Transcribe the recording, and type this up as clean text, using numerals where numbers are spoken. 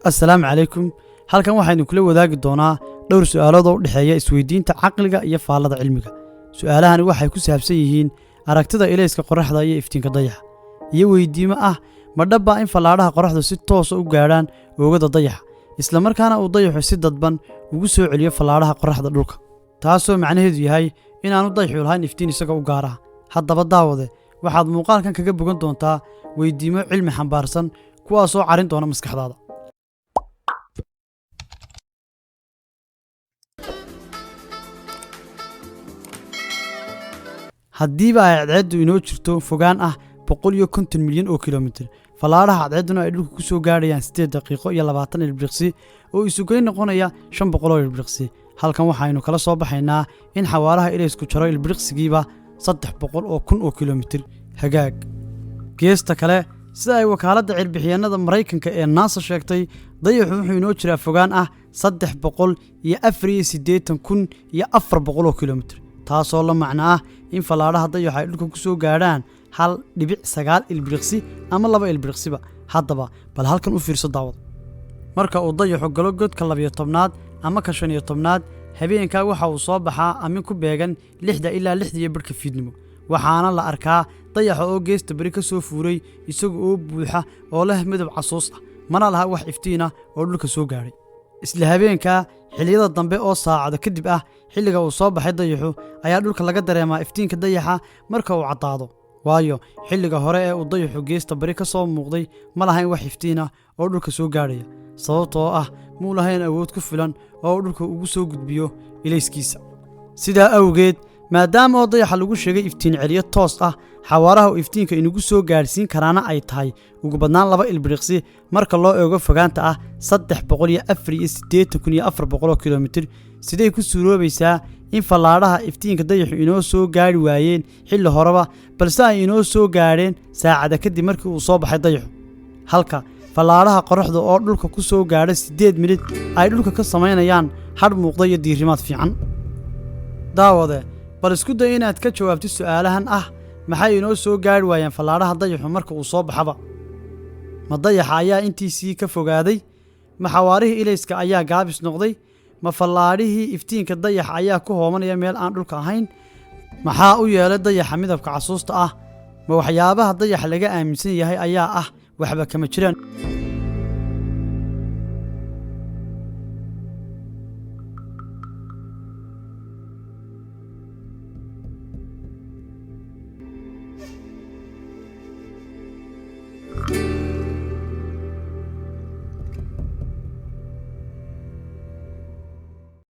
السلام عليكم. halkan waxaynu kula wadaagi doonaa dhowr su'aalood oo u dhaxeeya isweydiinta caqliga iyo faalada cilmiga. Su'aalahani waxay ku saabsan yihiin aragtida ilayska qoraxda iyo iftiinka dayaxa. Iyo weydiimo ah ma dhab ah in fallaadhaha qoraxdu si toos ah u gaaraan oogada dayaxa, isla markaana uu dayaxu si dadban ugu soo celiyo fallaadhaha qoraxda dhulka. Taasoo macnaheedu yahay in aanu dayaxu lahayn iftiin isaga u gaar ah. Haddaba daawade, waxaad muuqaalkan kaga bogan doontaa weydiimo cilmi xambaarsan kuwaasoo carin doona maskaxdaada. haddiiba ay cadceeddu inoo jirto fogaan ah 150 milyan oo kiiloomitir, fallaadhaha cadceedduna ay dhulka ku soo gaadhayaan 8 daqiiqo iyo 20 ilbiriqsi oo isugeyn noqonaya 500 ilbiriqsi. halkan waxaynu kala soo baxaynaa in xawaaraha ilaysku jaro ilbiriqsigiiba 300 oo kun oo kiiloomitir hagaag. geesta kale, sida ay wakaaladda cirbixiyaanada Mareykanka ee NASA sheegtay, dayaxu wuxuu inoo jiraa fogaan ah 384,400 oo kiiloomitir, taasoo la macno ah in fallaadhaha dayaxu ay dhulka ku soo gaadhaan 1.9 ilbiriqsi ama 2 ilbiriqsiba. haddaba bal halkan u fiirso daawad. marka uu dayaxu galo godka 12aad ama ka 15aad, habeenkaa waxa uu soo baxaa amin ku beegan 6 ilaa 6 fiidnimo, waxaana la arkaa dayaxa oo geesta bari ka soo fuuray isaga oo buuxa oo leh midab casuus ah, mana laha wax iftiina oo dhulka soo gaadhay. isla habeenkaa, xilliyada dambe oo saacado kadib ah xilliga uu soo baxay dayaxu, ayaa dhulka laga dareemaa iftiinka dayaxa marka uu caddaado, waayo xilliga hore ee uu dayaxu geesta bari ka soo muuqday ma lahayn wax iftiina oo dhulka soo gaadhaya, sababtoo ah muu lahayn awood ku filan oo dhulka ugu soo gudbiyo ilayskiisa. sidaa awgeed, maadaama oo dayaxa lagu sheegay iftiin celiyo toos ah, xawaaraha uu iftiinka inagu soo gaadhsiin karaana ay tahay ugu badnaan 2 ilbiriqsi marka loo eego fogaanta ah 384,400 kiiloomitir. sidee ku suuroobaysaa in fallaadhaha iftiinka dayaxu inoo soo gaadhi waayeen xilli horeba, balse ay inoo soo gaadheen saacada kadib markii uu soo baxay dayaxu, halka fallaadhaha qoraxda oo dhulka ku soo gaadha 8 minid ay dhulka ka samaynayaan hadh muuqda iyo diirimaad fiican. daawade, bal isku day inaad ka jawaabtid su'aalahan ah maxay inoo soo gaadhi waayeen fallaadhaha dayaxu marka uu soo baxaba. ma dayaxa ayaa intiisii ka fogaaday? ma xawaarihii ilayska ayaa gaabis noqday? ma fallaadhihii iftiinka dayaxa ayaa ku hoomanaya meel aan dhulka ahayn? maxaa u yeelay dayaxa midabka casuusta ah? ma waxyaabaha dayaxa laga aaminsan yahay ayaa ah waxba kama jiraan?